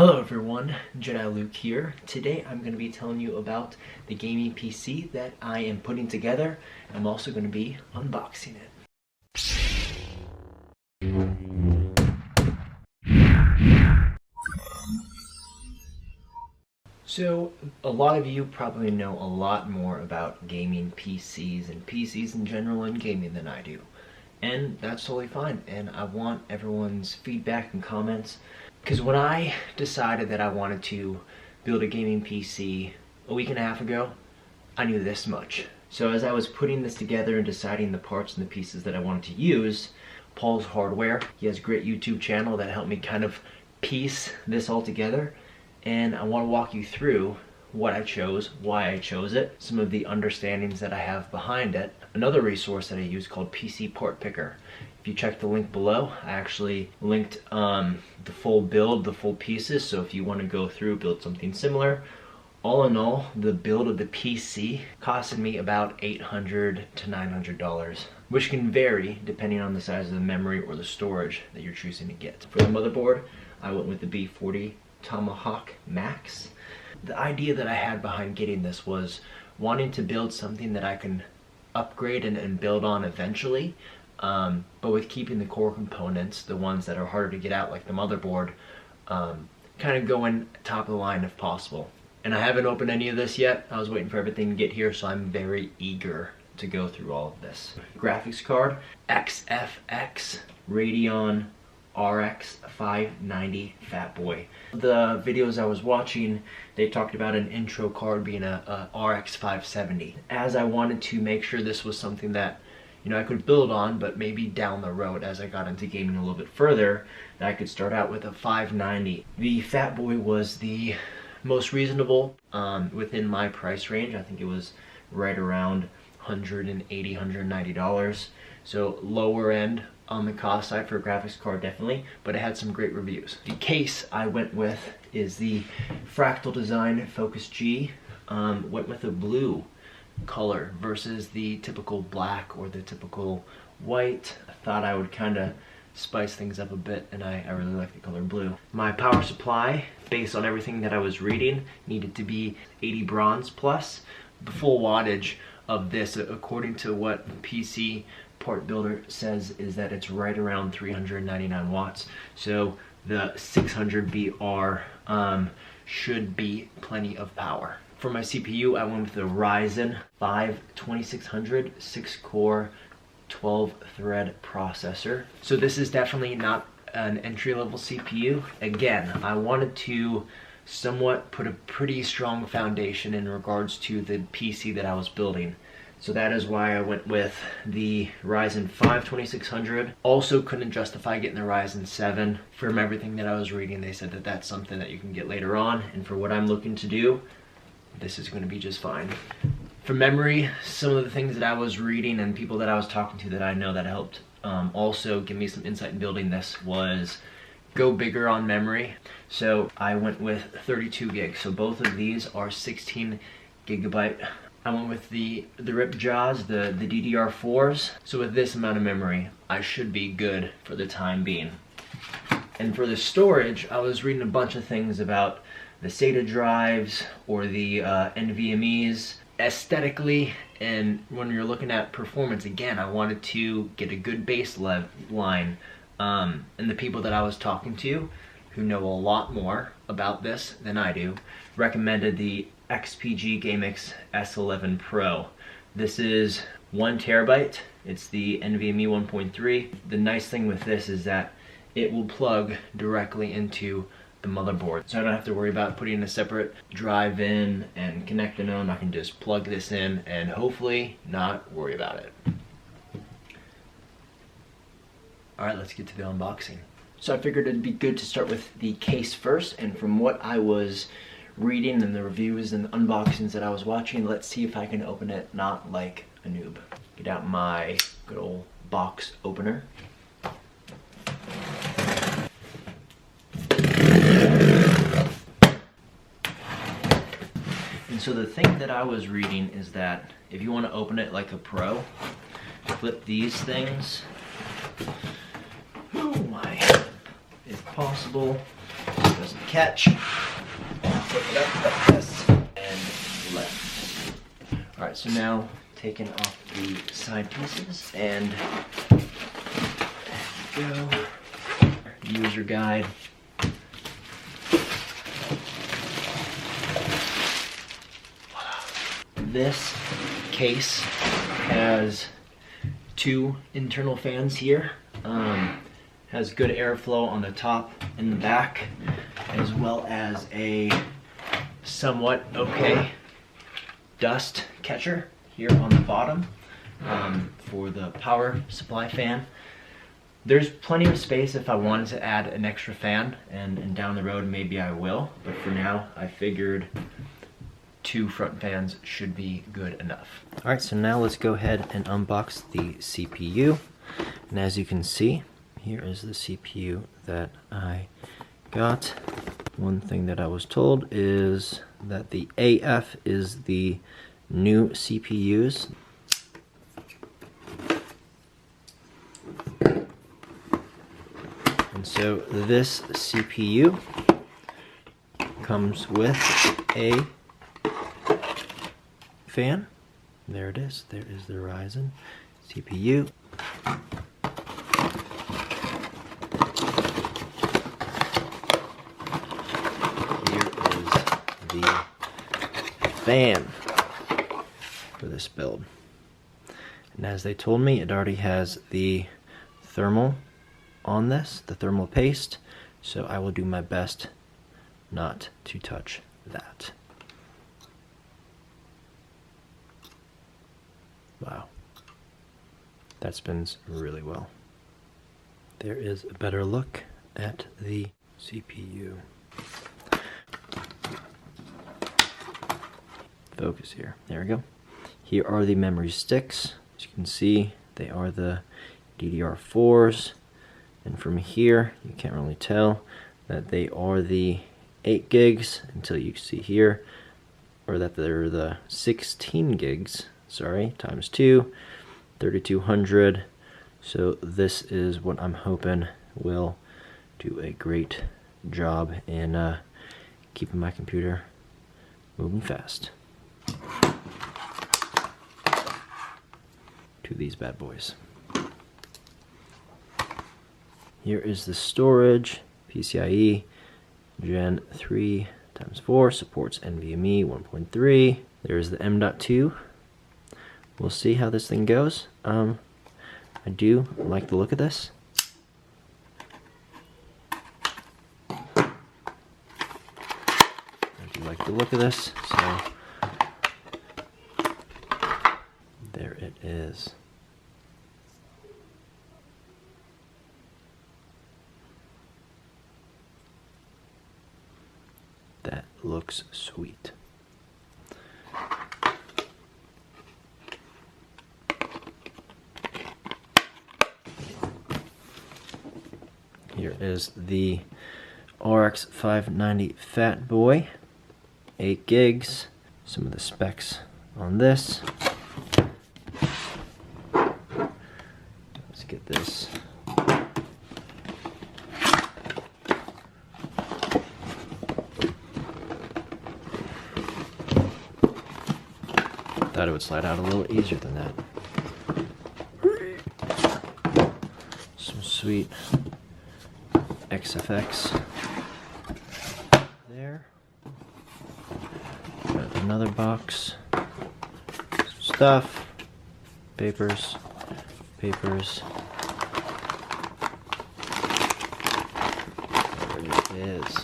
Hello everyone, Jedi Luke here. Today I'm going to be telling you about the gaming PC that I am putting together. I'm also going to be unboxing it. So, a lot of you probably know a lot more about gaming PCs and PCs in general and gaming than I do. And that's totally fine, and I want everyone's feedback and comments. Because when I decided that I wanted to build a gaming PC a week and a half ago, I knew this much. So as I was putting this together and deciding the parts and the pieces that I wanted to use, Paul's Hardware, he has a great YouTube channel that helped me kind of piece this all together. And I want to walk you through what I chose, why I chose it, some of the understandings that I have behind it. Another resource that I use called PC Part Picker. If you check the link below, I actually linked the full build, the full pieces, so if you want to go through, build something similar. All in all, the build of the PC costed me about $800 to $900, which can vary depending on the size of the memory or the storage that you're choosing to get. For the motherboard, I went with the B40 Tomahawk Max. The idea that I had behind getting this was wanting to build something that I can upgrade and build on eventually, but with keeping the core components, the ones that are harder to get out like the motherboard, kind of going top of the line if possible. And I haven't opened any of this yet. I was waiting for everything to get here, so I'm very eager to go through all of this. Graphics card, XFX Radeon RX 590 Fat Boy. The videos I was watching, they talked about an intro card being a RX 570. As I wanted to make sure this was something that, you know, I could build on, but maybe down the road as I got into gaming a little bit further, that I could start out with a 590. The Fat Boy was the most reasonable within my price range. I think it was right around $180, $190. So lower end on the cost side for a graphics card, definitely, but it had some great reviews. The case I went with is the Fractal Design Focus G. Went with a blue color versus the typical black or the typical white. I thought I would kind of spice things up a bit, and I really like the color blue. My power supply, based on everything that I was reading, needed to be 80 bronze plus. The full wattage of this, according to what PC Part Builder says, is that it's right around 399 watts. So the 600 BR should be plenty of power. For my CPU, I went with the Ryzen 5 2600 6-core 12-thread processor. So this is definitely not an entry-level CPU. Again, I wanted to somewhat put a pretty strong foundation in regards to the PC that I was building. So that is why I went with the Ryzen 5 2600. Also couldn't justify getting the Ryzen 7. From everything that I was reading, they said that that's something that you can get later on. And for what I'm looking to do, this is going to be just fine. For memory, some of the things that I was reading and people that I was talking to that I know that helped also give me some insight in building this was go bigger on memory. So I went with 32 gigs. So both of these are 16 gigabyte. I went with the RIP Jaws, the DDR4s. So with this amount of memory, I should be good for the time being. And for the storage, I was reading a bunch of things about the SATA drives or the NVMEs. Aesthetically, and when you're looking at performance, again, I wanted to get a good baseline. And the people that I was talking to, who know a lot more about this than I do, recommended the XPG GameX S11 Pro. This is 1 terabyte. It's the NVMe 1.3. The nice thing with this is that it will plug directly into the motherboard. So I don't have to worry about putting a separate drive in and connecting them. I can just plug this in and hopefully not worry about it. Alright, let's get to the unboxing. So I figured it'd be good to start with the case first, and from what I was reading and the reviews and the unboxings that I was watching, let's see if I can open it not like a noob. Get out my good old box opener. And so the thing that I was reading is that if you want to open it like a pro, flip these things, oh my, if possible, doesn't catch. Flip it up like this and left. Alright, so now taking off the side pieces and there we go. User guide. This case has two internal fans here. Has good airflow on the top and the back, as well as a somewhat okay dust catcher here on the bottom for the power supply fan. There's plenty of space if I wanted to add an extra fan, and down the road maybe I will, but for now I figured two front fans should be good enough. Alright, so now let's go ahead and unbox the CPU. And as you can see, here is the CPU that I got. One thing that I was told is that the AF is the new CPUs. And so this CPU comes with a fan. There it is. There is the Ryzen CPU. Here is the fan for this build. And as they told me, it already has the thermal on this, the thermal paste, so I will do my best not to touch that. Wow, that spins really well. There is a better look at the CPU. Focus here, there we go. Here are the memory sticks. As you can see, they are the DDR4s. And from here, you can't really tell that they are the 8 gigs until you see here, or that they're the 16 gigs, sorry, times 2, 3200. So this is what I'm hoping will do a great job in keeping my computer moving fast. To these bad boys. Here is the storage, PCIe Gen 3 x 4, supports NVMe 1.3. There's the M.2. We'll see how this thing goes. I do like the look of this. I do like the look of this, so there it is. That looks sweet. Here is the RX 590 Fat Boy, 8 gigs. Some of the specs on this. Let's get this. Thought it would slide out a little easier than that. Some sweet XFX there. Got another box. Some stuff. Papers. Papers. There it is.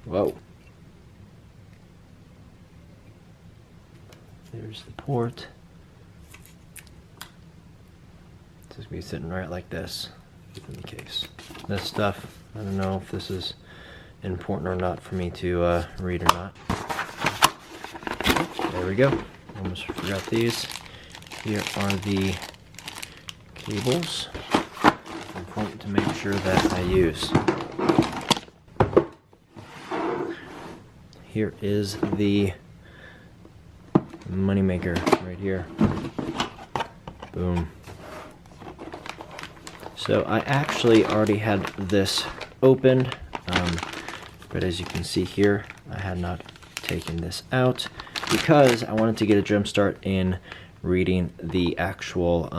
Whoa. There's the port. It's just gonna be sitting right like this in the case. This stuff, I don't know if this is important or not for me to read or not. There we go. Almost forgot these. Here are the cables. Important to make sure that I use. Here is the moneymaker right here. Boom. So I actually already had this opened, but as you can see here, I had not taken this out because I wanted to get a jump start in reading the actual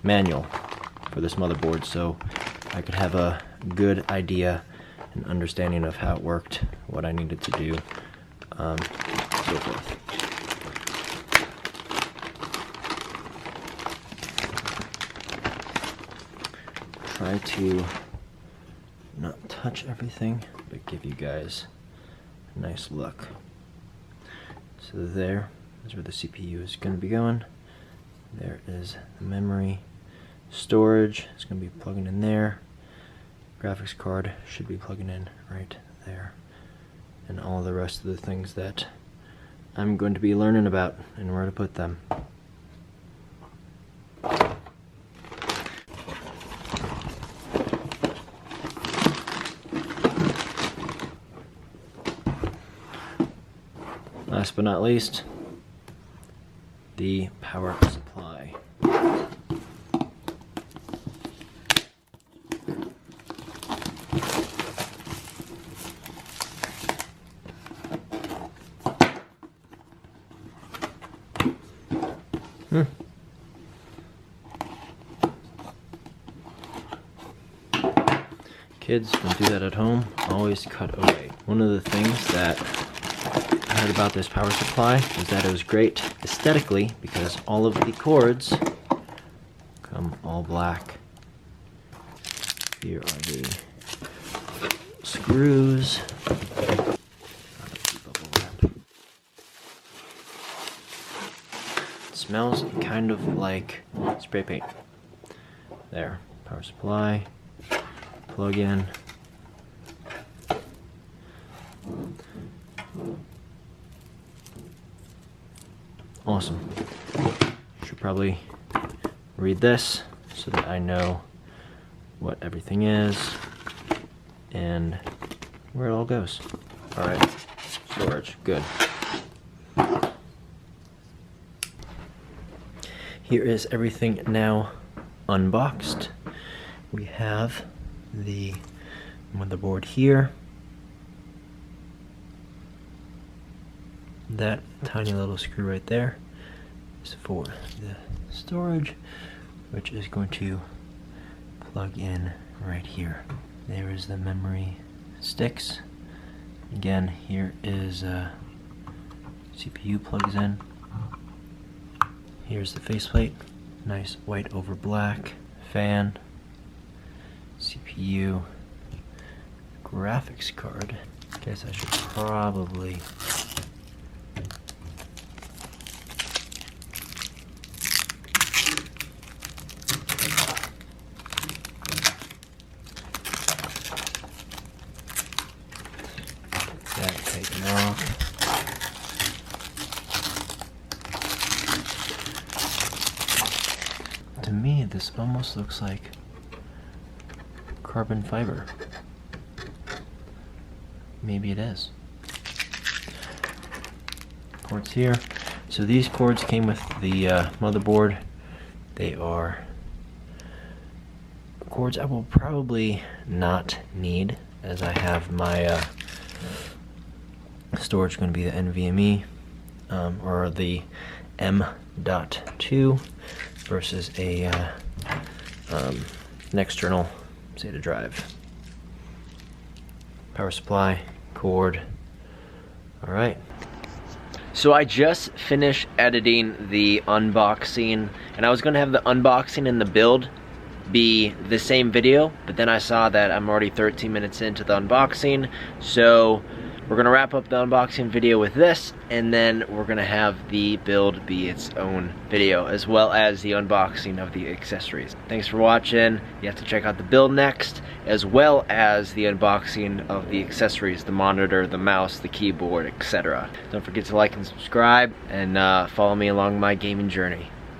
manual for this motherboard, so I could have a good idea and understanding of how it worked, what I needed to do, so forth. Try to not touch everything, but give you guys a nice look. So there is where the CPU is going to be going. There is the memory. Storage is going to be plugging in there. Graphics card should be plugging in right there. And all the rest of the things that I'm going to be learning about and where to put them. Last but not least, the power supply. Kids, don't do that at home. Always cut away. One of the things that I heard about this power supply is that it was great aesthetically because all of the cords come all black. Here are the screws. It smells kind of like spray paint. There, power supply, plug in. Awesome. Should probably read this so that I know what everything is and where it all goes. Alright, storage, good. Here is everything now unboxed. We have the motherboard here. That tiny little screw right there is for the storage, which is going to plug in right here. There is the memory sticks. Again, here is CPU plugs in. Here's the faceplate, nice white over black. Fan, CPU, graphics card. Guess I should probably taken off. To me, this almost looks like carbon fiber. Maybe it is. Ports here. So these cords came with the motherboard. They are cords I will probably not need, as I have my storage going to be the NVMe or the M.2 versus a an external SATA drive. Power supply, cord. All right. So I just finished editing the unboxing, and I was going to have the unboxing and the build be the same video, but then I saw that I'm already 13 minutes into the unboxing, so we're gonna wrap up the unboxing video with this, and then we're gonna have the build be its own video, as well as the unboxing of the accessories. Thanks for watching. You have to check out the build next, as well as the unboxing of the accessories, the monitor, the mouse, the keyboard, etc. Don't forget to like and subscribe, and follow me along my gaming journey.